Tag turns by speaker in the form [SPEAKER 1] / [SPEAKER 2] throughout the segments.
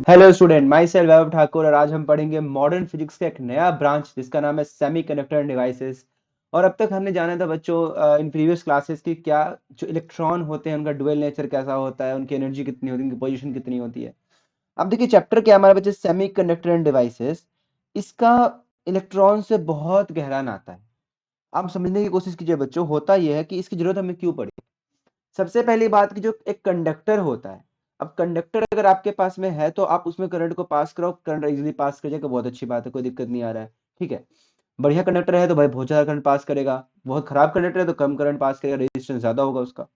[SPEAKER 1] Hello student, my self वैभव ठाकुर और आज हम पढ़ेंगे मॉडर्न फिजिक्स का एक नया ब्रांच जिसका नाम है सेमीकंडक्टर डिवाइसेस। और अब तक हमने जाना था बच्चों इन प्रीवियस क्लासेस की क्या जो इलेक्ट्रॉन होते हैं उनका ड्यूअल नेचर कैसा होता है, उनकी एनर्जी कितनी होती है, उनकी पोजीशन कितनी होती है। अब देखिए चैप्टर क्या हमारे बच्चे सेमीकंडक्टर एंड डिवाइसेस। इसका इलेक्ट्रॉन से बहुत गहरा नाता है। आप समझने की कोशिश कीजिए बच्चों, होता यह है कि इसकी जरूरत हमें क्यों पड़ी। सबसे पहली बात की जो एक कंडक्टर होता है, अब कंडक्टर अगर आपके पास में है तो आप उसमें करंट को पास कराओ, करंट इजीली पास कर जाएगा, बहुत अच्छी बात है, कोई दिक्कत नहीं आ रहा है। ठीक है, बढ़िया कंडक्टर है तो भाई बहुत ज्यादा करंट पास करेगा, बहुत खराब कंडक्टर है तो कम करंट पास करेगा, रेजिस्टेंस ज्यादा होगा उसका।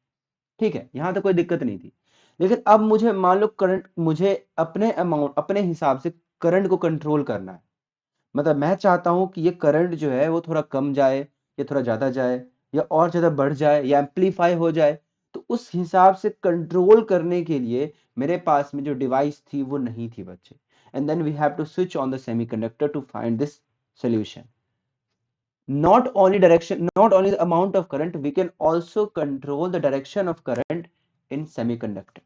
[SPEAKER 1] ठीक है, यहाँ तो कोई दिक्कत नहीं थी। लेकिन अब मुझे मान लो करंट, मुझे अपने अमाउंट अपने हिसाब से करंट को कंट्रोल करना है। मतलब मैं चाहता हूं कि ये करंट जो है वो थोड़ा कम जाए या थोड़ा ज्यादा जाए या और ज्यादा बढ़ जाए या एम्पलीफाई हो जाए। तो उस हिसाब से कंट्रोल करने के लिए मेरे पास में जो डिवाइस थी वो नहीं थी बच्चे। And then we have to switch on the semiconductor to find this solution. Not only the amount of current, we can also control the direction of current in semiconductor.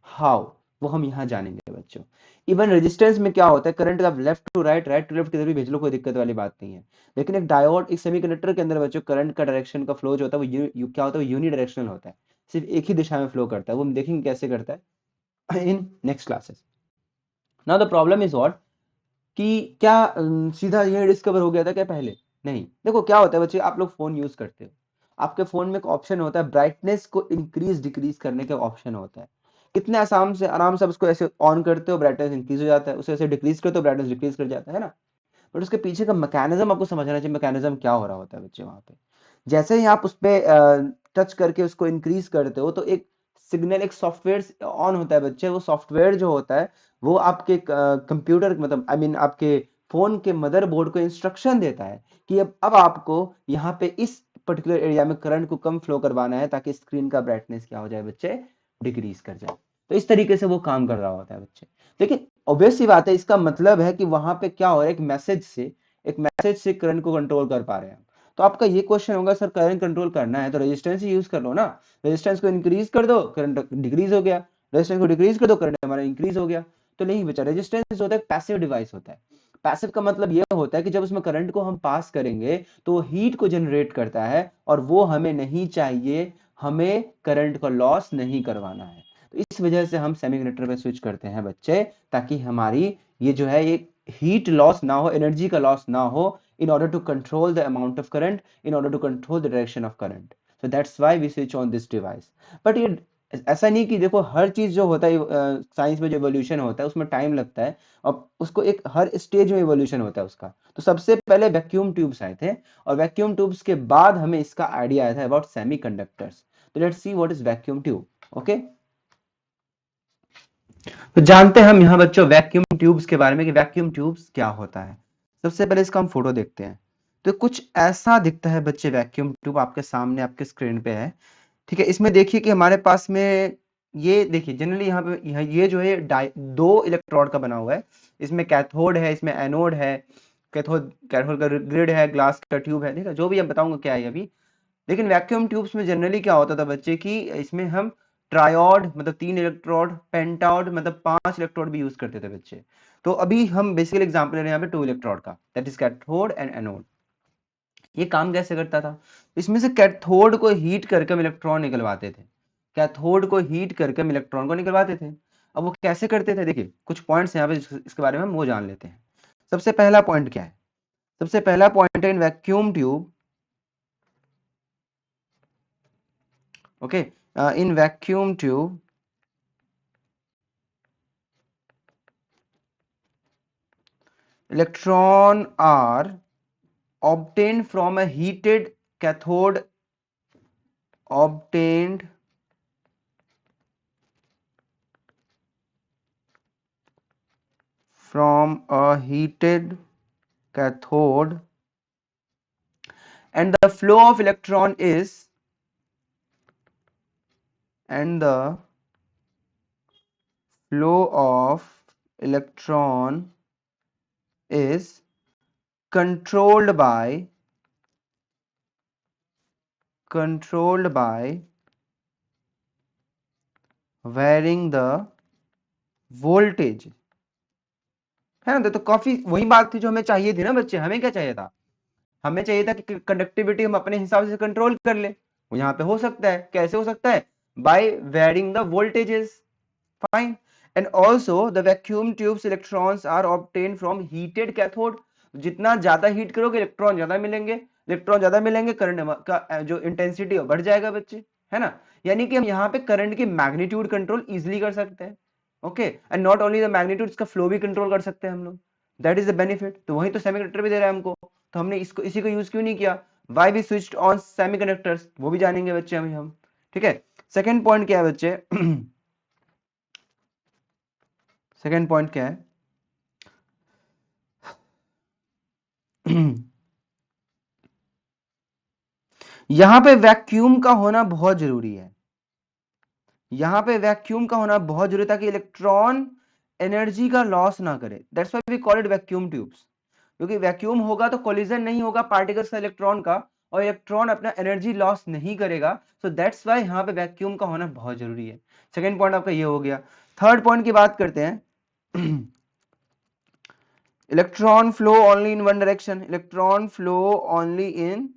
[SPEAKER 1] How, वो हम यहाँ जानेंगे बच्चों। इवन रेजिस्टेंस में क्या होता है, current का left to right, right to left किधर भी भेज लो, कोई दिक्कत वाली बात नहीं है। लेकिन एक डायोड, एक सेमीकंडक्टर के अंदर बच्चों करंट का डायरेक्शन का फ्लो जो होता है वो क्या होता है, यूनी डायरेक्शनल होता है, सिर्फ एक ही दिशा में फ्लो करता है। वो हम देखेंगे कैसे करता है in next classes. Now the problem is what, कि क्या सीधा ये डिस्कवर हो गया था क्या पहले? नहीं। देखो क्या होता है बच्चे, आप लोग फोन यूज करते हो, आपके फोन में एक ऑप्शन होता है ब्राइटनेस को इंक्रीज डिक्रीज करने का ऑप्शन होता है। कितने आराम से आप उसको ऐसे ऑन करते हो, ब्राइटनेस इंक्रीज हो जाता है, उसे ऐसे डिक्रीज करते हो, ब्राइटनेस डिक्रीज कर जाता है ना। बट उसके पीछे का मैकेनिज्म आपको समझना चाहिए, मैकेनिज्म क्या हो रहा होता है बच्चे वहां पे। जैसे ही आप उस पर टच करके उसको इंक्रीज करते हो तो एक सिग्नल, एक सॉफ्टवेयर ऑन होता है बच्चे। वो सॉफ्टवेयर जो होता है वो आपके कंप्यूटर, मतलब आई मीन आपके फोन के मदरबोर्ड को इंस्ट्रक्शन देता है कि अब आपको यहाँ पे इस पर्टिकुलर एरिया में करंट को कम फ्लो करवाना है ताकि स्क्रीन का ब्राइटनेस क्या हो जाए बच्चे, डिक्रीज कर जाए। तो इस तरीके से वो काम कर रहा होता है बच्चे। लेकिन ऑब्वियस सी बात है, इसका मतलब है कि वहां पे क्या हो रहा है, एक मैसेज से करंट को कंट्रोल कर पा रहे हैं। तो आपका ये क्वेश्चन होगा, सर करंट कंट्रोल करना है तो रेजिस्टेंस ही यूज कर लो ना। रेजिस्टेंस को इंक्रीज कर दो, करंट डिक्रीज हो गया। रेजिस्टेंस को डिक्रीज कर दो, करंट हमारा इंक्रीज हो गया। तो नहीं बचा। रेजिस्टेंस होता है पैसिव डिवाइस होता है। पैसिव का मतलब यह होता है कि जब उसमें करंट को हम पास करेंगे तो हीट को जनरेट करता है और वो हमें नहीं चाहिए, हमें करंट का लॉस नहीं करवाना है। तो इस वजह से हम सेमीकंडक्टर पे स्विच करते हैं बच्चे, ताकि हमारी ये जो है ये हीट लॉस ना हो, एनर्जी का लॉस ना हो, in order to control the amount of current, in order to control the direction of current. So that's why we switch on this device. But ये ऐसा नहीं कि देखो हर चीज जो होता है साइंस में, जो इवोल्यूशन होता है उसमें टाइम लगता है और उसको एक हर स्टेज में इवोल्यूशन होता है उसका। तो सबसे पहले वैक्यूम ट्यूब्स आए थे और वैक्यूम ट्यूब्स के बाद हमें इसका आइडिया आया था अबाउट सेमीकंडक्टर्स। तो let's see what is vacuum tube. Okay, तो जानते हैं हम यहाँ बच्चों वैक्यूम ट्यूब्स के बारे में कि वैक्यूम ट्यूब्स क्या होता है। सबसे पहले इसका हम फोटो देखते हैं। तो कुछ ऐसा दिखता है बच्चे, वैक्यूम ट्यूब आपके सामने आपके स्क्रीन पे है। ठीक है, इसमें देखिए कि हमारे पास में ये देखिए जनरली यहाँ पे ये जो है दो इलेक्ट्रोड का बना हुआ है। इसमें कैथोड है, इसमें एनोड है। कैथोड कैथोड का ग्रिड है, ग्लास का ट्यूब है। ठीक है, जो भी मैं बताऊंगा क्या है अभी। लेकिन वैक्यूम ट्यूब्स में जनरली क्या होता था बच्चे कि इसमें हम ट्रायोड मतलब 3 इलेक्ट्रोड, पेंटाओड मतलब 5 इलेक्ट्रोड भी यूज करते थे बच्चे। तो अभी हम बेसिकल एग्जांपल ले रहे हैं यहाँ पे 2 इलेक्ट्रोड का, that is cathode and anode. ये काम कैसे करता था, इसमें से कैथोड को हीट करके हम इलेक्ट्रॉन निकलवाते थे। कैथोड को हीट करके हम इलेक्ट्रॉन को निकलवाते थे। अब वो कैसे करते थे, देखिए कुछ पॉइंट्स यहाँ पे इसके बारे में हम वो जान लेते हैं। सबसे पहला पॉइंट क्या है, सबसे पहला पॉइंट है in vacuum tube. Okay, in vacuum tube, electron are obtained from a heated cathode, obtained from a heated cathode, and the flow of electron is, and the flow of electron is controlled by varying the voltage है ना। तो काफी वही बात थी जो हमें चाहिए थी ना बच्चे। हमें क्या चाहिए था, हमें चाहिए था कि कंडक्टिविटी हम अपने हिसाब से कंट्रोल कर ले। वो यहाँ पे हो सकता है, कैसे हो सकता है, by varying the voltages, fine. And also the vacuum tubes electrons are obtain from heated cathode. जितना ज्यादा हीट करोगे इलेक्ट्रॉन ज्यादा मिलेंगे, इलेक्ट्रॉन ज्यादा मिलेंगे, करंट का जो इंटेंसिटी है बढ़ जाएगा बच्चे, है ना। यानी कि हम यहाँ पे करंट की मैग्नीट्यूड कंट्रोल इजिली कर सकते हैं। Okay, and not only the magnitude, इसका फ्लो भी कंट्रोल कर सकते हैं हम लोग। That is the benefit. तो वही तो सेमीकंडक्टर भी दे रहा है हमको, तो हमने इसको इसी को यूज क्यों नहीं किया। Why we switched on semiconductors, वो भी जानेंगे बच्चे हम। ठीक है, सेकेंड पॉइंट क्या है बच्चे सेकेंड पॉइंट क्या है यहां पे वैक्यूम का होना बहुत जरूरी है। यहां पे वैक्यूम का होना बहुत जरूरी है ताकि इलेक्ट्रॉन एनर्जी का लॉस ना करे। That's why we call it vacuum tubes. क्योंकि वैक्यूम होगा तो कोलिजन नहीं होगा पार्टिकल्स का इलेक्ट्रॉन का, और इलेक्ट्रॉन अपना एनर्जी लॉस नहीं करेगा। सो दैट्स व्हाई यहाँ पे वैक्यूम का होना बहुत जरूरी है। सेकेंड पॉइंट आपका ये हो गया। थर्ड पॉइंट की बात करते हैं electron flow only in one direction. Electron flow only in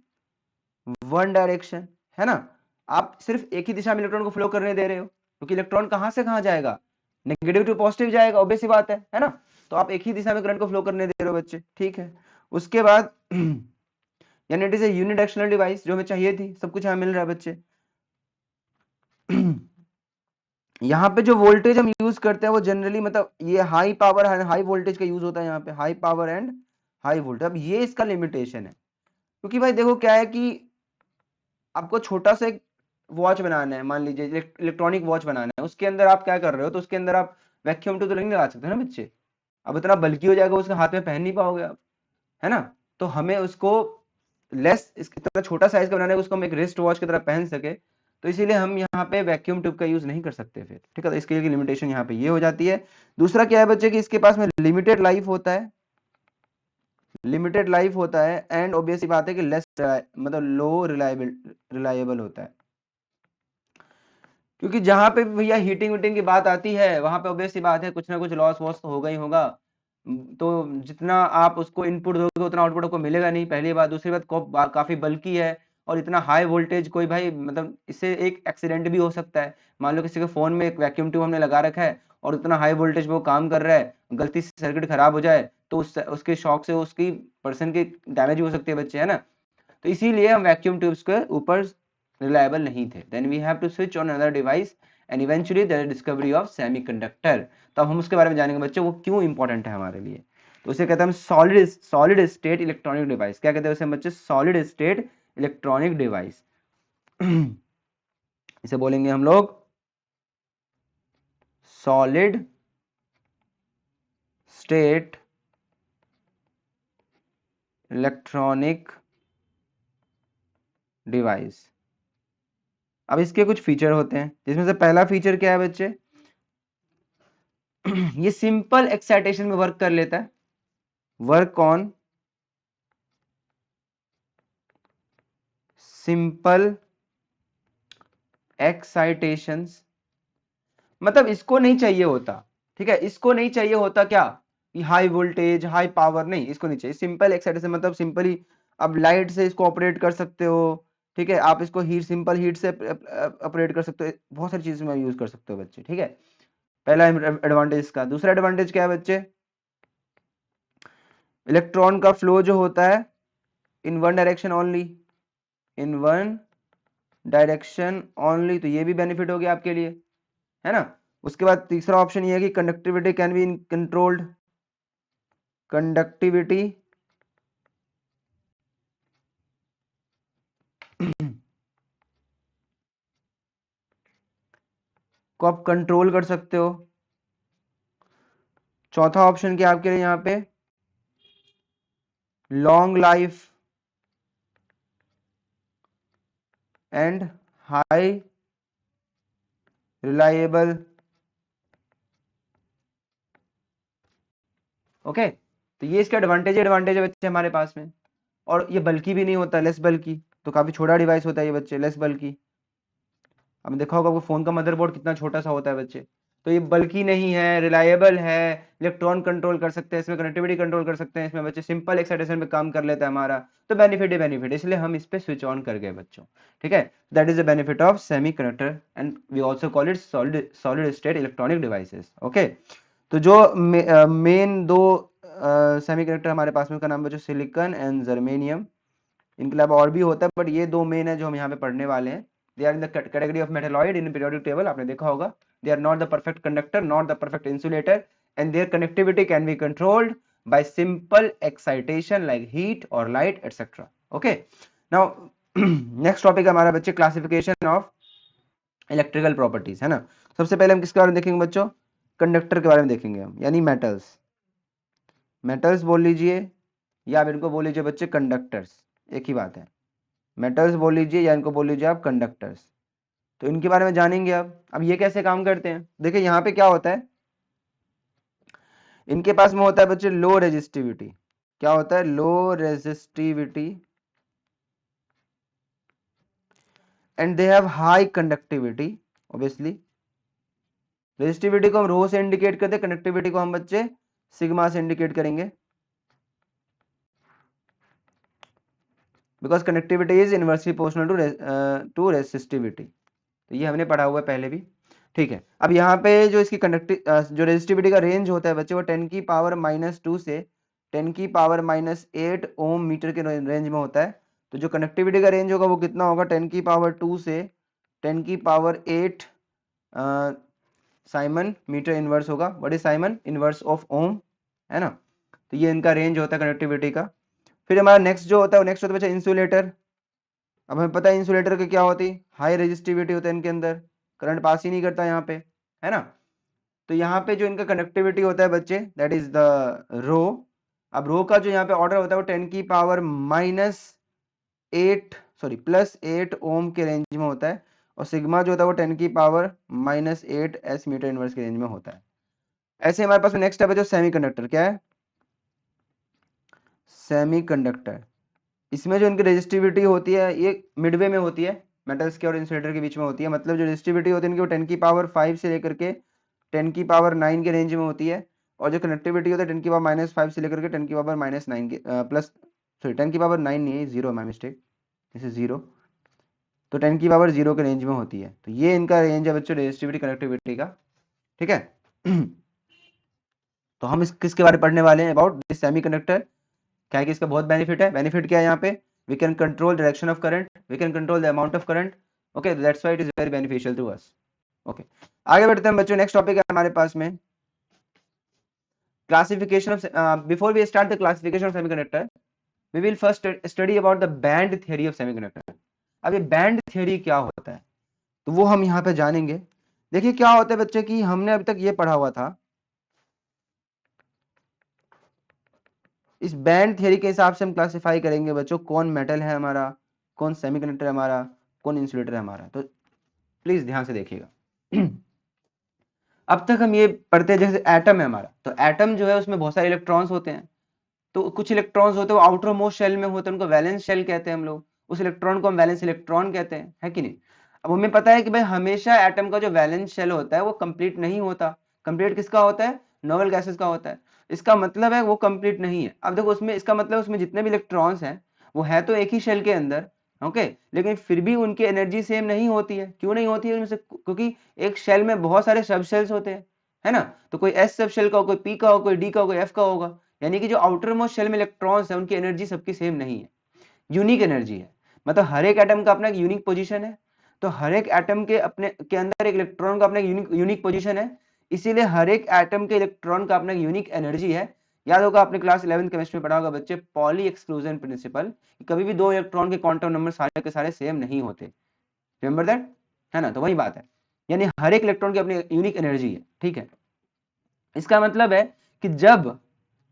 [SPEAKER 1] one direction, है ना। आप सिर्फ एक ही दिशा में इलेक्ट्रॉन को फ्लो करने दे रहे हो, क्योंकि इलेक्ट्रॉन कहां से कहां जाएगा, नेगेटिव टू पॉजिटिव जाएगा, ऑब्वियस सी बात है ना। तो आप एक ही दिशा में करंट को फ्लो करने दे रहे हो बच्चे, ठीक है। उसके बाद यानी it is a unidirectional device, जो हमें चाहिए थी, सब कुछ हमें मिल रहा है बच्चे। यहाँ पे जो वोल्टेज हम यूज करते हैं वो जनरली मतलब ये हाई पावर हाई वोल्टेज का यूज होता है यहाँ पे, high power and high voltage. अब ये इसका लिमिटेशन है, क्योंकि भाई देखो क्या है कि आपको छोटा सा एक वॉच बनाना है, मान लीजिए इलेक्ट्रॉनिक वॉच बनाना है, उसके अंदर आप क्या कर रहे हो, तो उसके अंदर आप वैक्यूम ट्यूब तो नहीं लगा सकते ना बच्चे। अब इतना बल्कि हो जाएगा, उसके हाथ में पहन नहीं पाओगे आप, है ना। तो हमें उसको लेस इसकी तरह छोटा साइज का बनाना है, उसको हम एक रिस्ट वॉच की तरह पहन सके। तो इसीलिए हम यहाँ पे वैक्यूम ट्यूब का यूज नहीं कर सकते फिर, ठीक है। तो इसके लिए लिमिटेशन यहाँ पे ये हो जाती है। दूसरा क्या है बच्चे कि इसके पास में लिमिटेड लाइफ होता है, लिमिटेड लाइफ होता है, एंड ऑब्वियस बात है कि लेस मतलब लो रिलायबल होता है। क्योंकि जहां पे भैया हीटिंग वीटिंग की बात आती है, वहां पे ऑब्वियस सी बात है कुछ ना कुछ लॉस वॉस तो होगा ही होगा। तो जितना आप उसको इनपुट दोगे उतना आउटपुट आपको मिलेगा नहीं, पहली बात। दूसरी बात काफी बल्कि है, और इतना हाई वोल्टेज कोई भाई मतलब इससे एक एक्सीडेंट भी हो सकता है। मान लो किसी के फोन में एक वैक्यूम ट्यूब हमने लगा रखा है और इतना हाई वोल्टेज वो काम कर रहा है, गलती से सर्किट खराब हो जाए तो उसके शॉक से उसकी पर्सन की डैमेज हो सकती है बच्चे, है ना। तो इसीलिए हम वैक्यूम ट्यूब्स के ऊपर रिलायबल नहीं थे। Then we have to switch on another device and eventually their discovery of semiconductor. तो अब हम उसके बारे में जानेंगे बच्चे, वो क्यों इंपॉर्टेंट है हमारे लिए। तो उसे कहते हैं हम सॉलिड स्टेट इलेक्ट्रॉनिक डिवाइस। क्या कहते हैं उसे बच्चे, सॉलिड स्टेट इलेक्ट्रॉनिक डिवाइस इसे बोलेंगे हम लोग सॉलिड स्टेट इलेक्ट्रॉनिक डिवाइस। अब इसके कुछ फीचर होते हैं, जिसमें से पहला फीचर क्या है बच्चे ये सिंपल एक्साइटेशन में वर्क कर लेता है, वर्क ऑन सिंपल एक्साइटेशंस। मतलब इसको नहीं चाहिए होता, ठीक है, इसको नहीं चाहिए होता क्या, कि हाई वोल्टेज हाई पावर, नहीं, इसको नहीं चाहिए। सिंपल एक्साइटेशन मतलब सिंपली अब लाइट से इसको ऑपरेट कर सकते हो, ठीक है। आप इसको हीट सिंपल हीट से ऑपरेट कर सकते हो, बहुत सारी चीजों में यूज कर सकते हो बच्चे, ठीक है। पहला एडवांटेज इसका। दूसरा एडवांटेज क्या है बच्चे, इलेक्ट्रॉन का फ्लो जो होता है in one direction only, in one direction only. तो ये भी बेनिफिट हो गया आपके लिए, है ना। उसके बाद तीसरा ऑप्शन ये है कि conductivity can be controlled, conductivity को आप कंट्रोल कर सकते हो। चौथा ऑप्शन क्या आपके लिए यहाँ पे, long life and high reliable. Okay, तो ये इसका एडवांटेज है बच्चे हमारे पास में। और ये बल्कि भी नहीं होता, लेस बल्कि, तो काफी छोटा डिवाइस होता है ये बच्चे, लेस बल्कि। अब देखा होगा आपको फोन का मदरबोर्ड कितना छोटा सा होता है बच्चे, तो ये बल्कि नहीं है, रिलायबल है, इलेक्ट्रॉन कंट्रोल कर सकते हैं, इसमें कनेक्टिविटी कंट्रोल कर सकते हैं, इसमें बच्चे सिंपल एक्साइटेशन पे काम कर लेता है हमारा, तो बेनिफिट ही बेनिफिट, इसलिए हम इस पे स्विच ऑन कर गए बच्चों। ठीक है, that is the benefit of semiconductor and we also call it solid state electronic devices. Okay, तो जो मेन दो सेमीकंडक्टर हमारे पास में, का नाम बच्चों सिलिकॉन एंड जर्मेनियम। इनके अलावा और भी होता है, बट ये दो मेन है जो हम यहाँ पे पढ़ने वाले हैं। They are in the category of metalloid in periodic table, आपने देखा होगा। They are not the perfect conductor, not the perfect insulator, and their connectivity can be controlled by simple excitation like heat or light etc. okay, now next topic हमारा बच्चे classification of electrical properties, है ना। सबसे पहले हम किसके बारे में देखेंगे बच्चों, कंडक्टर के बारे में देखेंगे हम, यानी मेटल्स। मेटल्स बोल लीजिए या आप इनको बोल लीजिए बच्चे कंडक्टर्स, एक ही बात है। मेटल्स बोल लीजिए या इनको बोल लीजिए आप कंडक्टर्स। तो इनके बारे में जानेंगे अब ये कैसे काम करते हैं। देखिए यहाँ पे क्या होता है, इनके पास में होता है बच्चे लो रेजिस्टिविटी। क्या होता है, low resistivity, and they have high conductivity. Obviously resistivity को हम रो से इंडिकेट करते हैं, कनेक्टिविटी को हम बच्चे सिग्मा से इंडिकेट करेंगे, because connectivity is inversely proportional to resistivity. तो ये हमने पढ़ा हुआ है पहले भी। ठीक है, अब यहाँ पे जो इसकी जो रेजिस्टिविटी का रेंज होता है बच्चे, वो 10 की पावर -2 से 10 की पावर -8 ओम मीटर के रेंज में होता है। तो जो कनेक्टिविटी का रेंज होगा वो कितना होगा, 10 की पावर 2 से 10 की पावर 8 साइमन मीटर इनवर्स होगा। What is siemens inverse of ohm, है ना। तो ये इनका रेंज होता है कनेक्टिविटी का। फिर हमारा नेक्स्ट जो होता है, नेक्स्ट होता है बच्चा इंसुलेटर। अब हमें पता है इंसुलेटर की क्या होती है, हाई रेजिस्टिविटी होता है इनके अंदर, करंट पास ही नहीं करता यहाँ पे, है ना। तो यहाँ पे जो इनका कनेक्टिविटी होता है बच्चे, दैट इज द रो। अब रो का जो यहाँ पे ऑर्डर होता है वो 10 की पावर +8 ओम के रेंज में होता है, और सिग्मा जो होता है वो 10 की पावर -8 एस मीटर इनवर्स के रेंज में होता है। ऐसे हमारे पास नेक्स्ट है जो सेमीकंडक्टर। क्या है, सेमीकंडक्टर। इसमें जो इनकी रेजिस्टिविटी होती है ये मिडवे में होती है, मेटल्स के और इंसुलेटर के बीच में होती है। मतलब जो रेजिस्टिविटी होती है इनकी वो 10 की पावर 5 से लेकर के 10 की पावर 9 के रेंज में होती है, और जो कनेक्टिविटी होता है 10 की पावर -5 से लेकर के 10 की पावर -9 के प्लस, सॉरी 10 की पावर 9 नहीं है, 0 माई मिस्टेक, दिस इज 0। तो 10 की पावर 0 के रेंज में होती है। तो ये इनका रेंज है बच्चों रेजिस्टिविटी कनेक्टिविटी का। ठीक है तो हम इस किसके बारे में पढ़ने वाले हैं, अबाउट दिस सेमीकंडक्टर। क्या है कि इसका बहुत बेनिफिट है। बेनिफिट क्या है यहाँ पे, we can control direction of current, we can control the amount of current. Okay, that's why it is very beneficial to us. Okay, आगे बढ़ते हैं बच्चों। नेक्स्ट टॉपिक है हमारे पास में classification of, before we start the classification of semiconductor, we will first study about the band theory of semiconductor. अब ये बैंड थ्योरी क्या होता है, तो वो हम यहाँ पे जानेंगे। देखिए क्या होता है बच्चे कि हमने अभी तक ये पढ़ा हुआ था, इस बैंड थ्योरी के हिसाब से हम क्लासिफाई करेंगे बच्चों, कौन मेटल है हमारा, कौन सेमीकंडक्टर है हमारा, कौन इंसुलेटर है हमारा। तो प्लीज ध्यान से देखिएगा। अब तक हम ये पढ़ते हैं, जैसे एटम है हमारा, तो एटम जो है उसमें बहुत सारे इलेक्ट्रॉन्स होते हैं। तो कुछ इलेक्ट्रॉन्स होते हैं वो आउटर मोस्ट शेल में होते हैं, उनको वैलेंस शेल कहते हैं हम लोग। उस इलेक्ट्रॉन को हम वैलेंस इलेक्ट्रॉन कहते हैं, है कि नहीं। अब हमें पता है कि भाई हमेशा एटम का जो वैलेंस शेल होता है वो कंप्लीट नहीं होता। कंप्लीट किसका होता है, नोबल गैसेस का होता है। इसका मतलब है वो कंप्लीट नहीं है। अब देखो उसमें, इसका मतलब उसमें जितने भी इलेक्ट्रॉन्स हैं वो है तो एक ही शेल के अंदर, ओके, लेकिन फिर भी उनकी एनर्जी सेम नहीं होती है। क्यों नहीं होती है उनमें से, क्योंकि एक शेल में बहुत सारे सब शेल्स होते हैं, है ना। तो कोई एस सब शेल का हो, कोई पी का हो, कोई डी का हो, कोई एफ का होगा। यानी कि जो आउटर मोस्ट शेल में इलेक्ट्रॉन्स है उनकी एनर्जी सबकी सेम नहीं है, यूनिक एनर्जी है। मतलब हर एक एटम का अपना एक यूनिक पोजीशन है। तो हर एक एटम के अपने के अंदर एक इलेक्ट्रॉन का अपना यूनिक पोजीशन है। इसीलिए हर एक एटम के इलेक्ट्रॉन का अपना यूनिक एनर्जी है। याद होगा आपने क्लास 11 केमिस्ट्री में पढ़ा होगा बच्चे, पॉली एक्सक्लूजन प्रिंसिपल, कभी भी दो इलेक्ट्रॉन के क्वांटम नंबर सारे के सारे सेम नहीं होते। रिमेंबर दैट, है ना। तो वही बात है, यानी हर एक इलेक्ट्रॉन की अपनी यूनिक एनर्जी है। ठीक है, इसका मतलब है कि जब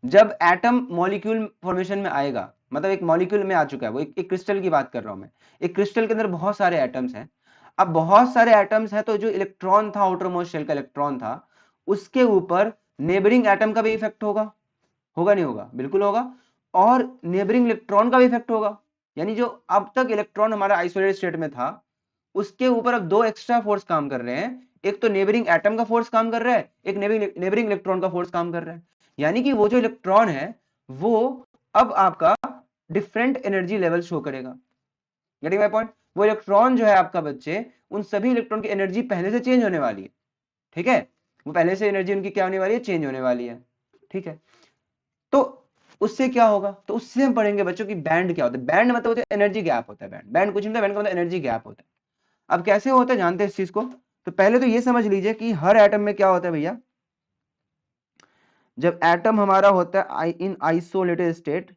[SPEAKER 1] जब एटम मॉलिक्यूल फॉर्मेशन में आएगा, मतलब एक मॉलिक्यूल में आ चुका है, वो एक क्रिस्टल की बात कर रहा हूं मैं। एक क्रिस्टल के अंदर बहुत सारे एटम्स हैं। अब बहुत सारे एटम्स हैं, तो जो इलेक्ट्रॉन था, आउटर मोस्ट शेल का इलेक्ट्रॉन था, उसके ऊपर नेबरिंग एटम का भी इफेक्ट होगा। होगा नहीं होगा, बिल्कुल होगा। और नेबरिंग इलेक्ट्रॉन का भी इफेक्ट होगा। यानी जो अब तक इलेक्ट्रॉन हमारा आइसोलेटेड स्टेट में था, उसके ऊपर अब दो एक्स्ट्रा फोर्स काम कर रहे हैं। एक तो नेबरिंग एटम का फोर्स काम कर रहा है, एक नेबरिंग इलेक्ट्रॉन का फोर्स काम कर रहा है। यानी कि वो जो इलेक्ट्रॉन है वो अब आपका डिफरेंट एनर्जी लेवल शो करेगा। Getting my point? वो इलेक्ट्रॉन जो है आपका बच्चे, उन सभी इलेक्ट्रॉन की एनर्जी पहले से चेंज होने वाली है, ठीक है, वो पहले से एनर्जी उनकी क्या होने वाली है, चेंज होने वाली है, ठीक है। तो उससे क्या होगा, तो उससे हम पढ़ेंगे बच्चों की बैंड क्या होता है। बैंड मतलब होता है एनर्जी गैप होता है, बैंड कुछ नहीं, बैंड का मतलब एनर्जी गैप होता है। अब कैसे होता है जानते हैं इस चीज को? तो पहले तो ये समझ लीजिए कि हर एटम में क्या होता है भैया, जब एटम हमारा होता है इन isolated state,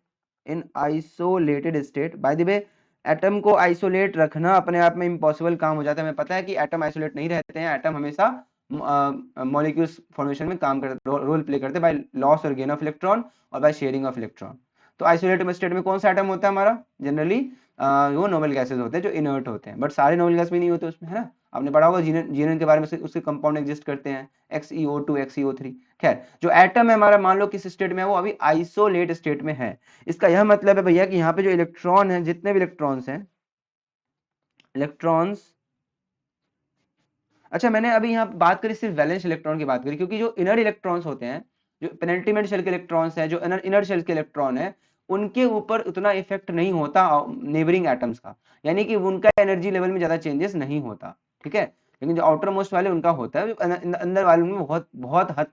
[SPEAKER 1] by the way atom को आइसोलेट रखना अपने आप में इम्पॉसिबल काम हो जाता है। हमें पता है कि एटम आइसोलेट नहीं रहते हैं, एटम हमेशा मॉलिक्यूल्स फॉर्मेशन में काम करते, रोल प्ले करते हैं बाय लॉस और गेन ऑफ इलेक्ट्रॉन और बाय शेयरिंग ऑफ इलेक्ट्रॉन। तो आइसोलेटेड स्टेट में कौन सा एटम होता है हमारा, जनरली वो नोबेल गैसेज होते हैं जो इनर्ट होते हैं, बट सारे नोबेल गैस भी नहीं होते उसमें, है ना। आपने पढ़ा होगा जीनन के बारे में, उसके कंपाउंड एग्जिस्ट करते हैं, XeO2 XeO3। खैर जो एटम है हमारा, मान लो किस स्टेट में है, वो अभी आइसोलेट स्टेट में है। इसका यह मतलब है भैया कि यहाँ पे जो इलेक्ट्रॉन है, जितने भी इलेक्ट्रॉन्स हैं, इलेक्ट्रॉन्स, अच्छा मैंने अभी यहाँ बात करी सिर्फ वैलेंस इलेक्ट्रॉन की बात करी, क्योंकि जो इनर इलेक्ट्रॉन्स होते हैं, जो पेनल्टीमेंट शेल के इलेक्ट्रॉन्स हैं, जो इनर शेल के इलेक्ट्रॉन है, उनके ऊपर उतना इफेक्ट नहीं होता नेबरिंग एटम्स का, यानी कि उनका एनर्जी लेवल में ज्यादा चेंजेस नहीं होता, ठीक है। लेकिन जो आउटर मोस्ट वाले उनका होता है, जो अंदर वाले में बहुत हद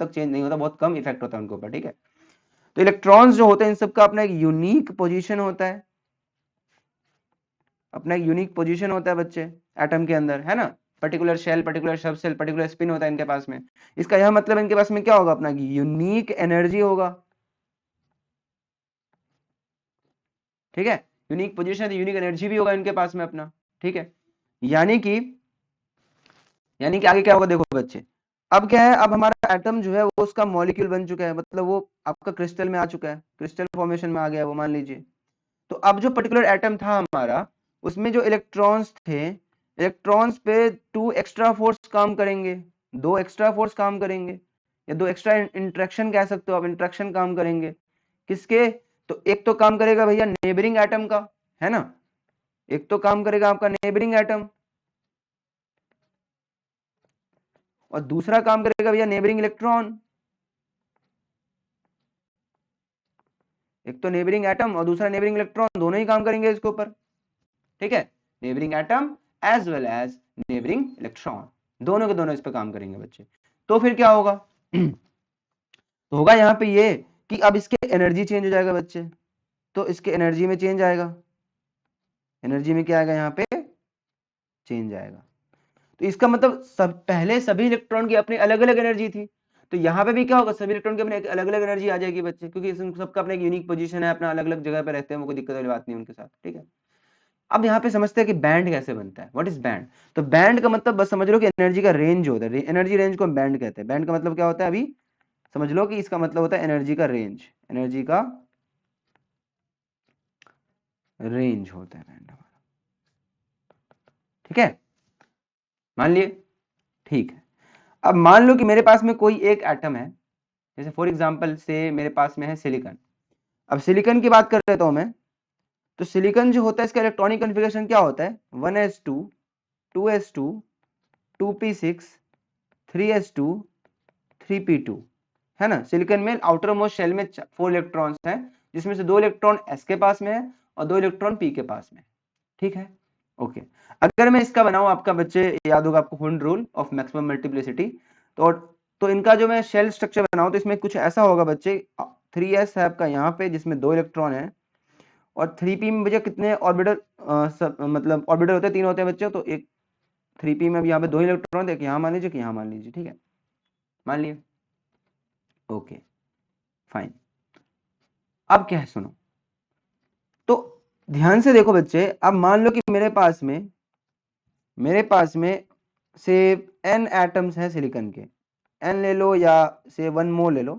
[SPEAKER 1] तक चेंज नहीं होता, बहुत कम इफेक्ट होता है उनके ऊपर, ठीक है। तो इलेक्ट्रॉन्स जो होते हैं इन सबका अपना एक यूनिक पोजीशन होता है, अपना एक यूनिक पोजीशन होता है बच्चे एटम के अंदर, है ना। Particular shell, particular sub shell, particular spin होता है इनके पास में। इसका यह मतलब इनके पास में क्या होगा, अपना यूनिक एनर्जी होगा, ठीक है। यूनिक पोजीशन, यूनिक एनर्जी भी होगा इनके पास में अपना, ठीक है। यानी कि आगे क्या होगा देखो बच्चे, अब क्या है, अब हमारा एटम जो है वो उसका मॉलिक्यूल बन चुका है, मतलब वो आपका क्रिस्टल में आ चुका है, क्रिस्टल फॉर्मेशन में आ गया है वो, मान लीजिए। तो अब जो पर्टिकुलर एटम था हमारा, उसमें जो इलेक्ट्रॉन्स थे, इलेक्ट्रॉन्स पे 2 एक्स्ट्रा फोर्स काम करेंगे, 2 एक्स्ट्रा फोर्स काम करेंगे, या 2 एक्स्ट्रा इंट्रैक्शन कह सकते हो आप, इंट्रैक्शन काम करेंगे। किसके? तो एक तो काम करेगा भैया नेबरिंग एटम का, है ना, एक तो काम करेगा आपका नेबरिंग एटम, और दूसरा काम करेगा भैया नेबरिंग इलेक्ट्रॉन। एक तो नेबरिंग एटम और दूसरा नेबरिंग इलेक्ट्रॉन, दोनों ही काम करेंगे इसके ऊपर, ठीक है। Neighbouring atom as well as neighbouring electron, दोनों के दोनों इस पर काम करेंगे बच्चे। तो फिर क्या होगा तो होगा यहाँ पे ये कि अब इसके एनर्जी चेंज हो जाएगा बच्चे, तो इसके एनर्जी में चेंज आएगा, एनर्जी में क्या आएगा, यहाँ पे चेंज आएगा। तो इसका मतलब पहले सभी इलेक्ट्रॉन की अपनी अलग अलग एनर्जी थी, तो यहाँ पे भी क्या होगा, सभी इलेक्ट्रॉन की अपनी अलग अलग एनर्जी आ जाएगी बच्चे, क्योंकि सबका अपना एक यूनिक पोजीशन है, अपना अलग अलग जगह पे रहते हैं, वो कोई दिक्कत वाली बात नहीं उनके साथ, ठीक है। अब यहाँ पे समझते हैं कि बैंड कैसे बनता है, व्हाट इज बैंड। तो बैंड का मतलब बस समझ लो कि एनर्जी का रेंज होता है, एनर्जी रेंज को हम बैंड कहते हैं। बैंड का मतलब क्या होता है, अभी समझ लो कि इसका मतलब होता है एनर्जी का रेंज, एनर्जी का रेंज होता है बैंड हमारा, ठीक है, मान लिए, ठीक है। अब मान लो कि मेरे पास में कोई एक एटम है, जैसे फॉर एग्जांपल से मेरे पास में है सिलिकॉन। अब सिलिकॉन की बात कर लेता हूं मैं, तो सिलिकॉन जो होता है इसका इलेक्ट्रॉनिक कॉन्फ़िगरेशन क्या होता है, 1s2 2s2 2p6 3s2 3p2, है ना। सिलिकॉन में आउटर मोस्ट शेल में 4 इलेक्ट्रॉन्स हैं, जिसमें से 2 इलेक्ट्रॉन s के पास में है और 2 इलेक्ट्रॉन p के पास में, ठीक है, ओके। अगर मैं इसका बनाऊं, आपका बच्चे याद होगा आपको Hund rule of maximum multiplicity, तो इनका जो मैं शेल स्ट्रक्चर बनाऊं तो इसमें कुछ ऐसा होगा बच्चे, 3s है आपका यहाँ पे जिसमें 2 इलेक्ट्रॉन है, और 3p में भैया कितने ऑर्बिटल, मतलब ऑर्बिटल होते हैं, 3 होते हैं बच्चे, तो एक 3p में अब यहाँ पे 2 इलेक्ट्रॉन, एक यहाँ मान लीजिए कि यहाँ मान लीजिए, ठीक है, मान लिए, ओके फाइन। अब क्या है सुनो, तो ध्यान से देखो बच्चे, अब मान लो कि मेरे पास में से n एटम्स हैं सिलिकॉन के, n ले लो या से 1 मोल ले लो,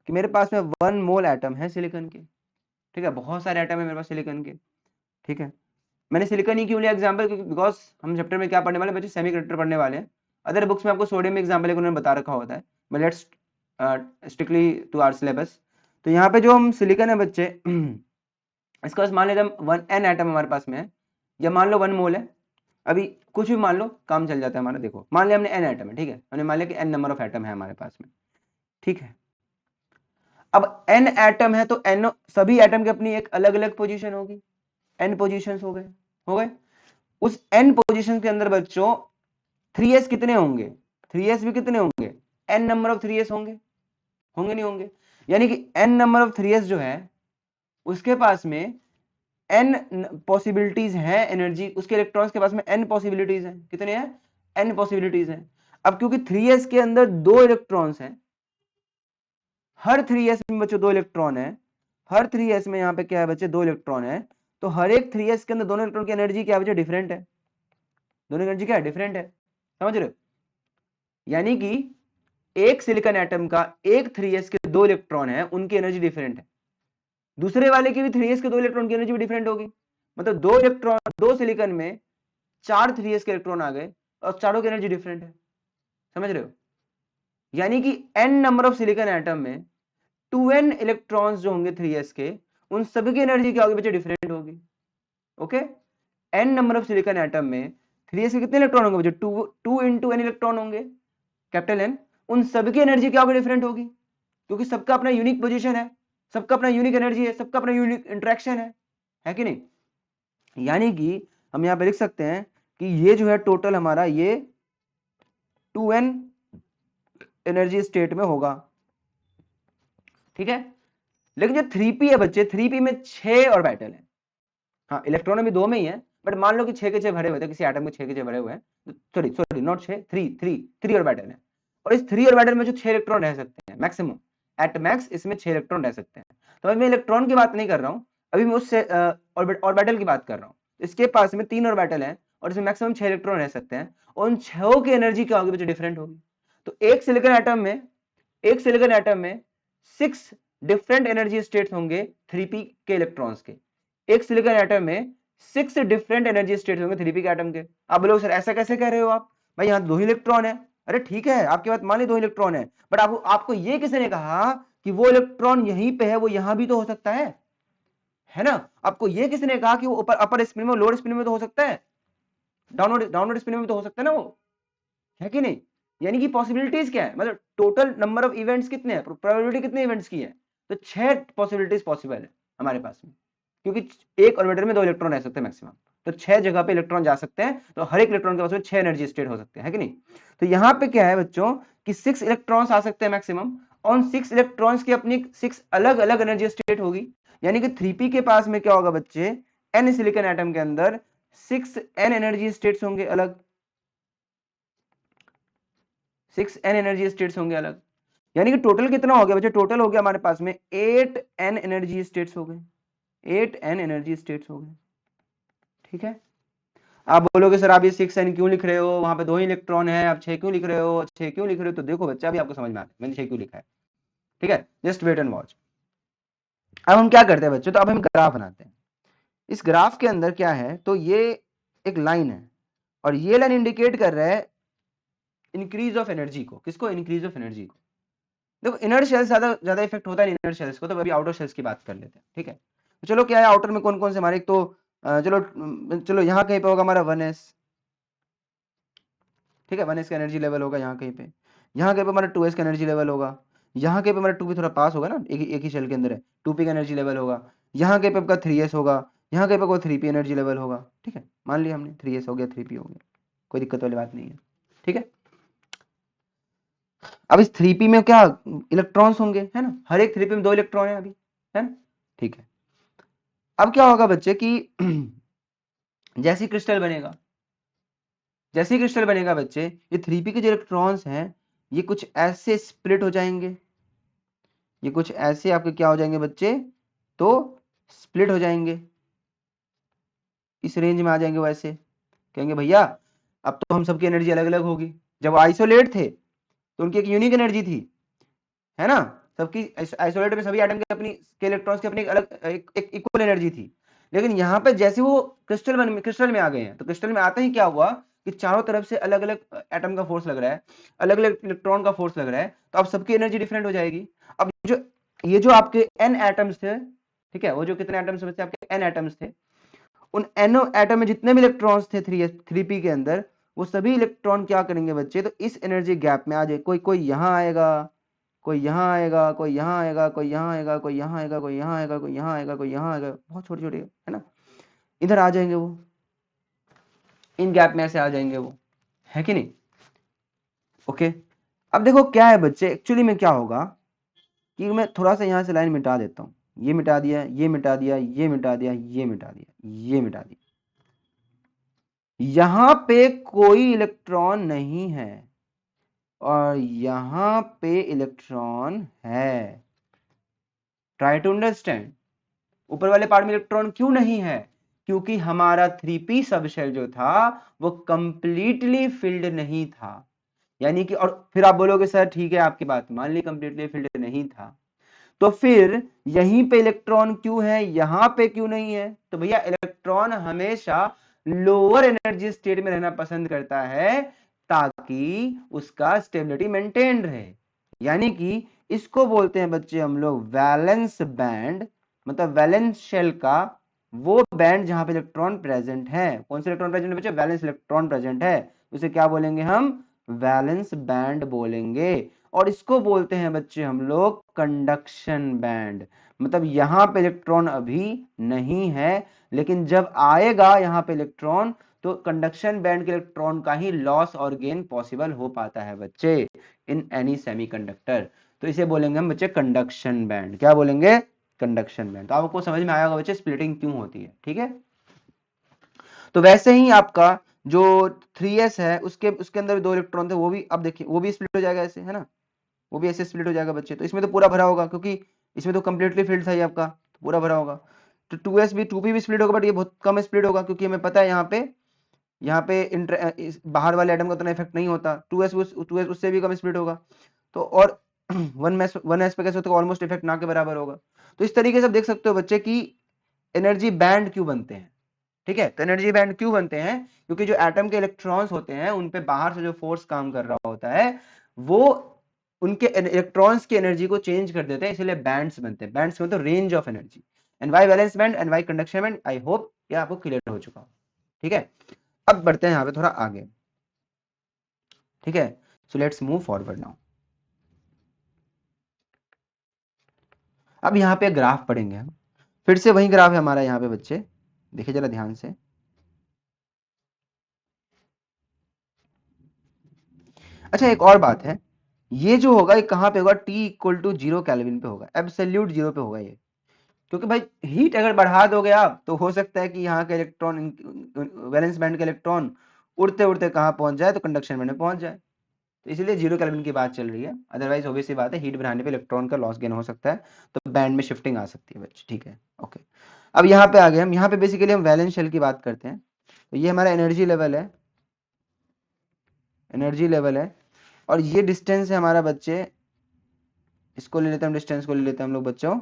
[SPEAKER 1] कि मेरे पास में 1 मोल एटम है सिलिकॉन के, ठीक है, बहुत सारे एटम है मेरे पास सिलिकॉन के, ठीक है। मैंने सिलिकॉन ही क्यों लिया एग्जांपल, क्योंकि बिकॉज हम चैप्टर में क्या पढ़ने वाले बच्चे, सेमीकंडक्टर पढ़ने वाले हैं। अदर बुक्स में आपको सोडियम एग्जांपल उन्होंने बता रखा होता है, but let's strictly to our syllabus. तो यहाँ पे जो हम सिलिकॉन है बच्चे इसका बस मान लेते हैं 1 n एटम हमारे पास में है, या मान लो 1 मोल है, अभी कुछ भी मान लो, काम चल जाता है हमारा। देखो मान लिया हमने n एटम है, ठीक है, हमने मान लिया कि n नंबर ऑफ एटम है हमारे पास में, ठीक है। अब n एटम है तो n सभी एटम की अपनी एक अलग अलग पोजीशन होगी, n पोजीशंस हो गए। उस n पोजीशन के अंदर बच्चों 3s कितने होंगे, 3s भी कितने होंगे, n नंबर ऑफ 3s होंगे, नहीं होंगे? यानी कि n नंबर ऑफ 3s जो है उसके पास में n पॉसिबिलिटीज है एनर्जी, उसके इलेक्ट्रॉन्स के पास में n पॉसिबिलिटीज है, कितने हैं, n पॉसिबिलिटीज है। अब क्योंकि 3s के अंदर 2 इलेक्ट्रॉन्स हैं, हर 3s में बच्चों 2 इलेक्ट्रॉन है, हर 3s में यहाँ पे क्या है बच्चे, 2 इलेक्ट्रॉन है, तो हर एक 3s के अंदर दोनों इलेक्ट्रॉन की एनर्जी क्या है बच्चे, डिफरेंट है, दोनों एनर्जी क्या है, डिफरेंट है, समझ रहे हो? यानी कि एक सिलिकॉन एटम का एक 3s के 2 इलेक्ट्रॉन है, उनकी एनर्जी डिफरेंट है, दूसरे वाले की भी 3s के 2 इलेक्ट्रॉन की एनर्जी भी डिफरेंट होगी। मतलब 2 इलेक्ट्रॉन, 2 सिलिकॉन में 4 3s के इलेक्ट्रॉन आ गए और चारों की एनर्जी डिफरेंट है, समझ रहे हो? यानी कि n number of silicon atom में 2n इलेक्ट्रॉन्स जो होंगे 3s के, उन सभी की एनर्जी क्या होगी बच्चे, डिफरेंट होगी। Okay, n number of silicon atom में 3s के कितने इलेक्ट्रॉन होंगे बच्चे, 2 इंटू n इलेक्ट्रॉन होंगे, कैपिटल N। उन सभी की एनर्जी क्या होगी, डिफरेंट होगी, क्योंकि सबका अपना यूनिक पोजीशन है, सबका अपना यूनिक एनर्जी है, सबका अपना यूनिक इंटरेक्शन है कि नहीं? यानी कि हम यहां पे लिख सकते हैं कि ये जो है टोटल हमारा ये 2n एनर्जी स्टेट में होगा, ठीक है। लेकिन जो 3p है बच्चे, 3p में 6 ऑर्बिटल है, हाँ इलेक्ट्रॉन अभी 2 में ही है, बट मान लो कि 6 के 6 भरे हुए थे, किसी एटम में 6 के 6 भरे हुए हैं, सॉरी नॉट 6, 3 ऑर्बिटल है, और इस 3 ऑर्बिटल में जो 6 इलेक्ट्रॉन रह सकते हैं मैक्सिमम, एट मैक्स इसमें 6 इलेक्ट्रॉन रह सकते हैं। तो अभी मैं इलेक्ट्रॉन की बात नहीं कर रहा हूं, अभी मैं उससे ऑर्बिटल की बात कर रहा हूं। इसके पास में 3 ऑर्बिटल है और इसमें मैक्सिमम 6 इलेक्ट्रॉन रह सकते हैं, और उन 6 की एनर्जी क्या होगी बच्चे, डिफरेंट होगी। तो एक सिलिकॉन एटम में 6 डिफरेंट एनर्जी स्टेट्स होंगे 3p के इलेक्ट्रॉन्स के, एक सिलिकॉन एटम में 6 डिफरेंट एनर्जी स्टेट्स होंगे 3p के एटम के। आप बोलोगे सर ऐसा कैसे कह रहे हो आप, भाई यहाँ 2 ही इलेक्ट्रॉन है। अरे ठीक है, आपकी बात मान ली 2 इलेक्ट्रॉन है, बट आपको ये किसने कहा कि वो इलेक्ट्रॉन यहीं पे है, वो यहां भी तो हो सकता है ना? आपको ये किसने कहा कि वो ऊपर अपर स्पिन में, लोअर स्पिन में तो हो सकता है, डाउनवर्ड स्पिन में तो हो सकता है ना वो, है कि नहीं? यानी कि पॉसिबिलिटीज क्या है, मतलब टोटल नंबर ऑफ इवेंट्स कितने हैं, प्रोबेबिलिटी कितने इवेंट्स की है, तो 6 पॉसिबिलिटीज पॉसिबल है हमारे पास में, क्योंकि एक ऑर्बिटर में 2 इलेक्ट्रॉन रह सकते हैं मैक्सिमम, तो 6 जगह पे इलेक्ट्रॉन जा सकते हैं, तो हर एक इलेक्ट्रॉन के पास में 6 एनर्जी स्टेट हो सकते हैं, है कि नहीं? तो यहाँ पे क्या है बच्चों कि 6 इलेक्ट्रॉन्स आ सकते हैं मैक्सिमम, और 6 इलेक्ट्रॉन्स की अपनी 6 अलग अलग एनर्जी स्टेट होगी। यानी कि 3p के पास में क्या होगा बच्चे, n सिलिकॉन एटम के अंदर 6n एनर्जी स्टेट्स होंगे अलग, 6n एनर्जी स्टेट्स होंगे अलग। यानी कि टोटल कितना हो गया बच्चे, टोटल हो गया हमारे पास में 8n एनर्जी स्टेट्स हो गए, 8n एनर्जी स्टेट्स हो गए, ठीक है। आप बोलोगे सर आप ये 6n क्यों लिख रहे हो, वहां पे 2 ही इलेक्ट्रॉन है, आप 6 क्यों लिख रहे हो, 6 क्यों लिख रहे हो? तो देखो बच्चा अभी आपको समझ में आ रहा है मैंने 6 क्यों लिखा है, ठीक है, जस्ट वेट एंड वॉच। अब हम क्या करते हैं बच्चों, तो अब हम ग्राफ बनाते हैं। इस ग्राफ के अंदर क्या है, तो ये एक लाइन है, और ये लाइन इंडिकेट कर रहा है इंक्रीज ऑफ एनर्जी को, किसको, इंक्रीज ऑफ एनर्जी को। देखो इनर शेल्स ज्यादा इफेक्ट होता है इनर शेल्स को, तो अभी आउटर शेल्स की बात कर लेते हैं, ठीक है। तो चलो क्या है आउटर में कौन कौन से हमारे, एक तो चलो यहाँ कहीं पे होगा हमारा 1s, ठीक है, 1s का एनर्जी लेवल होगा यहाँ कहीं पे, यहाँ कहीं पे हमारा 2s का एनर्जी लेवल होगा, यहाँ कहीं पे हमारा 2p थोड़ा पास होगा ना, एक ही शेल के अंदर है, 2p का एनर्जी लेवल होगा, यहाँ कहीं पे आपका 3s होगा, यहाँ कहीं पे कोई 3p एनर्जी लेवल होगा, ठीक है। मान लिया हमने 3s हो गया 3p हो गया, कोई दिक्कत वाली बात नहीं है, ठीक है। अब इस 3p में क्या इलेक्ट्रॉन्स होंगे, है ना, हर एक 3p में 2 इलेक्ट्रॉन है अभी, है ना, ठीक है। अब क्या होगा बच्चे कि जैसे क्रिस्टल बनेगा, जैसे क्रिस्टल बनेगा बच्चे, ये 3p के जो इलेक्ट्रॉन्स हैं ये कुछ ऐसे स्प्लिट हो जाएंगे, ये कुछ ऐसे आपके क्या हो जाएंगे बच्चे, तो स्प्लिट हो जाएंगे, इस रेंज में आ जाएंगे, वैसे कहेंगे भैया अब तो हम सबकी एनर्जी अलग अलग होगी, जब आइसोलेट थे तो उनकी एक यूनिक एनर्जी थी, है ना, सबकी आइसोलेट में सभी एटम के अपनी के इलेक्ट्रॉन्स की अपनी अलग एक इक्वल एनर्जी थी। लेकिन यहाँ पे जैसे वो क्रिस्टल में आ गए हैं, तो क्रिस्टल में आते ही क्या हुआ कि चारों तरफ से अलग अलग एटम का फोर्स लग रहा है, अलग अलग इलेक्ट्रॉन का फोर्स लग रहा है, तो अब सबकी एनर्जी डिफरेंट हो जाएगी। अब ये जो आपके n एटम्स थे, ठीक है, वो जो कितने एटम्स बचे आपके n एटम्स थे, उन NO एटम में जितने भी इलेक्ट्रॉन्स थे 3p के अंदर, वो सभी इलेक्ट्रॉन क्या करेंगे बच्चे, तो इस एनर्जी गैप में आ जाए, कोई कोई यहाँ आएगा, कोई यहाँ आएगा, कोई यहाँ आएगा, कोई यहाँ आएगा, कोई यहाँ आएगा, कोई यहाँ आएगा, कोई यहाँ आएगा, कोई यहाँ आएगा, बहुत छोटे छोटे है ना, इधर आ जाएंगे वो, इन गैप में ऐसे आ जाएंगे वो, है कि नहीं। ओके, अब देखो क्या है बच्चे, एक्चुअली में क्या होगा कि मैं थोड़ा सा यहाँ से लाइन मिटा देता हूँ, ये मिटा दिया, ये मिटा दिया, ये मिटा दिया, ये मिटा दिया, ये मिटा दिया, यहां पे कोई इलेक्ट्रॉन नहीं है और यहां पे इलेक्ट्रॉन है। ट्राई टू अंडरस्टैंड, ऊपर वाले पार्ट में इलेक्ट्रॉन क्यों नहीं है, क्योंकि हमारा 3p सबशेल जो था वो कंप्लीटली फिल्ड नहीं था, यानी कि, और फिर आप बोलोगे सर ठीक है आपकी बात मान ली कंप्लीटली फिल्ड नहीं था, तो फिर यहीं पे इलेक्ट्रॉन क्यों है, यहां पे क्यों नहीं है, तो भैया इलेक्ट्रॉन हमेशा लोअर एनर्जी स्टेट में रहना पसंद करता है ताकि उसका स्टेबिलिटी मेंटेन रहे, यानी कि इसको बोलते हैं बच्चे हम लोग वैलेंस बैंड, मतलब वैलेंस शेल का वो बैंड जहां पे इलेक्ट्रॉन प्रेजेंट है। कौन से इलेक्ट्रॉन प्रेजेंट है बच्चे, वैलेंस इलेक्ट्रॉन प्रेजेंट है, उसे क्या बोलेंगे हम, वैलेंस बैंड बोलेंगे। और इसको बोलते हैं बच्चे हम लोग कंडक्शन बैंड, मतलब यहां पे इलेक्ट्रॉन अभी नहीं है, लेकिन जब आएगा यहां पे इलेक्ट्रॉन तो कंडक्शन बैंड के इलेक्ट्रॉन का ही लॉस और गेन पॉसिबल हो पाता है बच्चे इन एनी सेमीकंडक्टर, तो इसे बोलेंगे हम बच्चे कंडक्शन बैंड। क्या बोलेंगे, कंडक्शन बैंड। तो आपको समझ में आया होगा बच्चे स्प्लिटिंग क्यों होती है, ठीक है। तो वैसे ही आपका जो 3s है उसके अंदर भी 2 इलेक्ट्रॉन थे, वो भी अब देखिए वो भी स्प्लिट हो जाएगा ऐसे, है ना, वो भी ऐसे स्प्लिट हो जाएगा बच्चे, तो इसमें तो पूरा भरा होगा क्योंकि इसमें तो कंप्लीटली फिल्ड था ये आपका, तो पूरा भरा होगा। तो 2p भी स्प्लिट होगा, बट ये बहुत कम स्प्लिट होगा क्योंकि हमें पता है यहाँ पे बाहर वाले एटम का उतना इफेक्ट नहीं होता, 2s उससे भी कम स्प्लिट होगा, तो और 1s पे कैसे होता है, ऑलमोस्ट इफेक्ट ना के बराबर होगा। तो इस तरीके से आप देख सकते हो बच्चे की एनर्जी बैंड क्यों बनते हैं, ठीक है। तो एनर्जी बैंड क्यों बनते हैं, क्योंकि जो एटम के इलेक्ट्रॉन्स होते हैं उन पे बाहर से जो फोर्स काम कर रहा होता है वो उनके इलेक्ट्रॉन्स की एनर्जी को चेंज कर देते हैं, इसलिए बैंड्स बनते हैं। बैंड्स मतलब range of energy, and why valence band and why conduction band. I hope ये आपको क्लियर हो चुका हो, ठीक है। अब बढ़ते हैं यहाँ पे थोड़ा आगे, ठीक है। So let's move forward now. अब यहाँ पे ग्राफ पढ़ेंगे हम, फिर से वही ग्राफ है हमारा यहाँ पे बच्चे, देखिए जरा ध्यान से। अच्छा एक और बात है, ये जो होगा ये कहाँ पे होगा, T इक्वल टू 0 केल्विन पे होगा, एब्सोल्यूट 0 पे होगा ये, क्योंकि भाई हीट अगर बढ़ा दोगे आप तो हो सकता है कि यहाँ के इलेक्ट्रॉन, वैलेंस बैंड के इलेक्ट्रॉन उड़ते उड़ते कहाँ पहुंच जाए, तो कंडक्शन बैंड में पहुंच जाए, तो इसलिए 0 केल्विन की बात चल रही है। अदरवाइज ऑब्वियस सी बात है हीट बढ़ाने पे इलेक्ट्रॉन का लॉस गेन हो सकता है, तो बैंड में शिफ्टिंग आ सकती है बच्चे, ठीक है। ओके, अब यहाँ पे आ गए हम, यहाँ पे बेसिकली हम वैलेंस शेल की बात करते हैं, तो ये हमारा एनर्जी लेवल है, एनर्जी लेवल है, और ये डिस्टेंस है हमारा बच्चे, इसको ले लेते हैं, डिस्टेंस को ले लेते हैं हम लोग बच्चों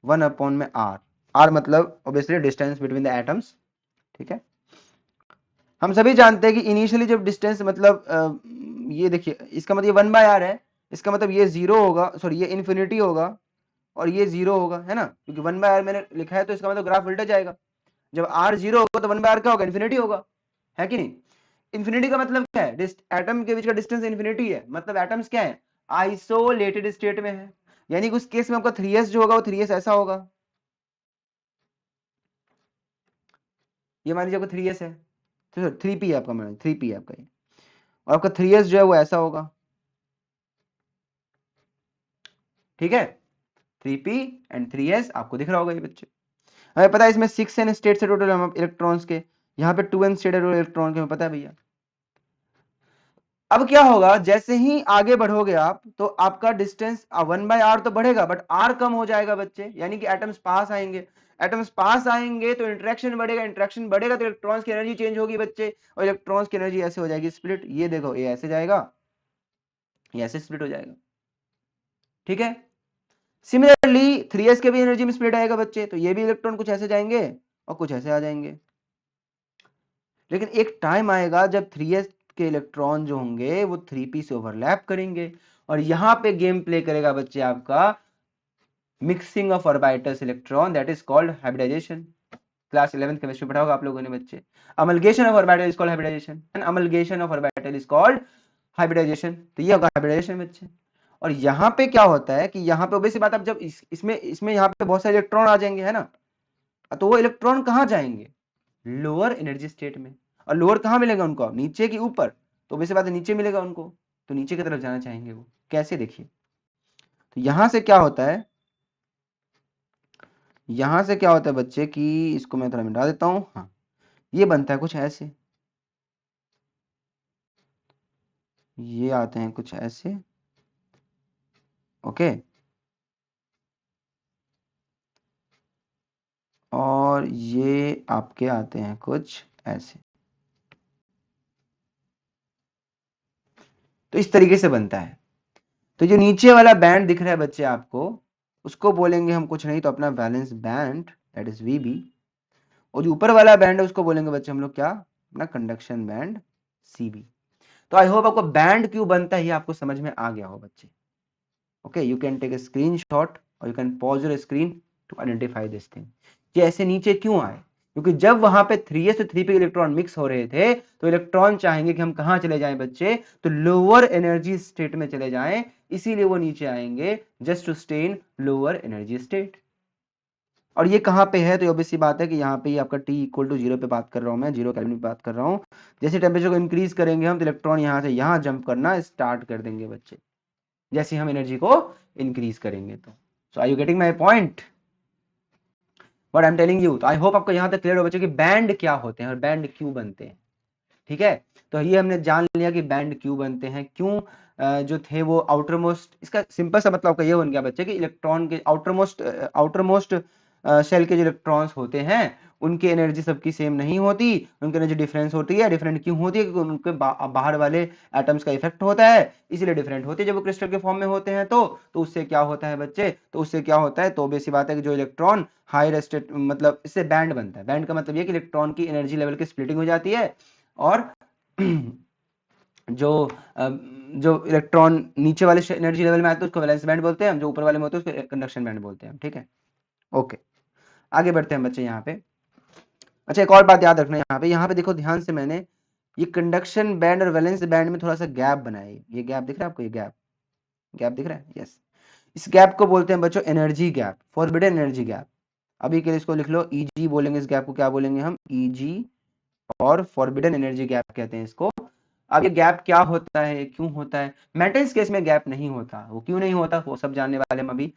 [SPEAKER 1] 1/r, r मतलब obviously distance between the atoms, ठीक है। हम सभी जानते हैं कि इनिशियली जब डिस्टेंस मतलब ये देखिए इसका मतलब ये 1/r है, इसका मतलब ये 0 होगा, सॉरी ये इन्फिनिटी होगा और ये 0 होगा, है ना, क्योंकि 1/r मैंने लिखा है तो इसका मतलब ग्राफ उल्टा जाएगा, जब r 0 होगा तो 1/r क्या होगा, इन्फिनिटी होगा, है कि नहीं। इन्फिनिटी का मतलब क्या है, एटम के बीच का डिस्टेंस इन्फिनिटी है, मतलब एटम्स क्या है, आइसोलेटेड स्टेट में है, यानी कि उस केस में आपका 3s जो होगा वो 3s ऐसा होगा, ये मान लीजिए आपका 3s है, तो 3p है आपका, मान 3p है आपका ये, और आपका 3s जो है वो ऐसा होगा, ठीक है। 3p एंड 3s आपको दिख रहा होगा ये बच्चे। हमें पता है इसमें 6n स्टेट्स है टोटल इलेक्ट्रॉन्स के, यहाँ पे 2n स्टेट है इलेक्ट्रॉन के, हमें पता है भैया। अब क्या होगा, जैसे ही आगे बढ़ोगे आप तो आपका डिस्टेंस 1/r तो बढ़ेगा, बट r कम हो जाएगा बच्चे, यानी कि एटम्स पास आएंगे, एटम्स पास आएंगे तो इंटरेक्शन बढ़ेगा, इंटरेक्शन बढ़ेगा तो इलेक्ट्रॉन्स की एनर्जी चेंज होगी बच्चे, और इलेक्ट्रॉन्स की एनर्जी ऐसे हो जाएगी स्प्लिट, ये देखो ये ऐसे जाएगा, ये ऐसे स्प्लिट हो जाएगा, ठीक है। सिमिलरली 3s के भी एनर्जी में स्प्लिट आएगा बच्चे, तो ये भी इलेक्ट्रॉन कुछ ऐसे जाएंगे और कुछ ऐसे आ जाएंगे, लेकिन एक टाइम आएगा जब 3s के इलेक्ट्रॉन जो होंगे वो 3p से ओवरलैप करेंगे, और यहां पे गेम प्ले करेगा बच्चे आपका mixing of orbitals electron, that is called hybridisation. Class 11th chemistry में पढ़ा होगा आप लोगों ने बच्चे। Amalgamation of orbital is called hybridisation, and amalgamation of orbital is called hybridisation. तो ये होगा हाइब्रिडाइजेशन बच्चे। और यहाँ पे क्या होता है कि यहाँ पे ऑब्वियसली बात, अब जब इसमें यहाँ पे बहुत सारे इलेक्ट्रॉन आ जाएंगे, है ना, तो वो इलेक्ट्रॉन कहाँ जाएंगे, लोअर एनर्जी स्टेट में। और लोअर कहाँ मिलेगा उनको, नीचे की ऊपर, तो वैसे बात है नीचे मिलेगा उनको, तो नीचे की तरफ जाना चाहेंगे वो। कैसे, देखिए, तो यहां से क्या होता है, यहां से क्या होता है बच्चे कि इसको मैं थोड़ा मिटा देता हूं, हाँ, ये बनता है कुछ ऐसे, ये आते हैं कुछ ऐसे, ओके, और ये आपके आते हैं कुछ ऐसे। तो इस तरीके से बनता है। तो जो नीचे वाला बैंड दिख रहा है बच्चे आपको, उसको बोलेंगे हम कुछ नहीं तो अपना वैलेंस बैंड, दैट इज वीबी। और जो ऊपर वाला बैंड है उसको बोलेंगे बच्चे हम लोग क्या, अपना कंडक्शन बैंड, सीबी। तो आई होप आपको बैंड क्यों बनता है ये आपको समझ में आ गया हो बच्चे। Okay, you can take a screenshot और you can pause your screen to identify this thing. ये ऐसे नीचे क्यों आए, क्योंकि जब वहां पे 3s से 3p इलेक्ट्रॉन मिक्स हो रहे थे तो इलेक्ट्रॉन चाहेंगे कि हम कहां चले जाएं बच्चे, तो लोअर एनर्जी स्टेट में चले जाएं, इसीलिए वो नीचे आएंगे, just to stay in lower energy state. और ये कहाँ पे है, तो ऑब्वियस सी बात है कि यहाँ पे ही आपका T इक्वल टू 0 पे बात कर रहा हूँ मैं, 0 केल्विन पे बात कर रहा हूँ। जैसे टेम्परेचर को इंक्रीज करेंगे हम तो इलेक्ट्रॉन यहाँ से यहाँ जंप करना स्टार्ट कर देंगे बच्चे, जैसे हम एनर्जी को इंक्रीज करेंगे तो। So are you getting my point, what I am telling you. तो आई होप आपको यहाँ तक क्लियर हो बच्चों कि बैंड क्या होते हैं और बैंड क्यों बनते हैं। ठीक है, तो ये हमने जान लिया कि बैंड क्यों बनते हैं, क्यों जो थे वो आउटर मोस्ट, इसका सिंपल सा मतलब आपका ये बन गया बच्चे कि इलेक्ट्रॉन के आउटर मोस्ट शेल के जो इलेक्ट्रॉन्स होते हैं उनकी एनर्जी सबकी सेम नहीं होती, उनकी एनर्जी डिफरेंस होती है। डिफरेंट क्यों होती है, क्योंकि उनके बाहर वाले एटम्स का इफेक्ट होता है, इसीलिए डिफरेंट होती है जब वो क्रिस्टल के फॉर्म में होते हैं। तो उससे क्या होता है बच्चे, तो उससे क्या होता है, तो बेसिक बात है कि जो इलेक्ट्रॉन हायर स्टेट, मतलब इससे बैंड बनता है। बैंड का मतलब ये कि इलेक्ट्रॉन की एनर्जी लेवल की स्प्लिटिंग हो जाती है, और जो जो इलेक्ट्रॉन नीचे वाले एनर्जी लेवल में आते हैं उसको वैलेंस बैंड बोलते हैं हम, जो ऊपर वाले में होते हैं उसको कंडक्शन बैंड बोलते हैं। ठीक है, ओके, आगे बढ़ते हैं बच्चे यहाँ पे। अच्छा, एक और बात याद रखना, यहाँ पे देखो ध्यान से, मैंने ये कंडक्शन बैंड और वैलेंस बैंड में थोड़ा सा गैप बनाया है। ये गैप दिख रहा है आपको, ये गैप दिख रहा है, यस। इस गैप को बोलते हैं बच्चों energy gap, forbidden energy gap. अभी के लिए इसको लिख लो ईजी बोलेंगे, इस गैप को क्या बोलेंगे हम, ईजी, और फॉरबिडन एनर्जी गैप कहते हैं इसको। अब ये गैप क्या होता है, क्यों होता है, मेटल्स केस में गैप नहीं होता, वो क्यों नहीं होता वो सब जानने वाले हम अभी।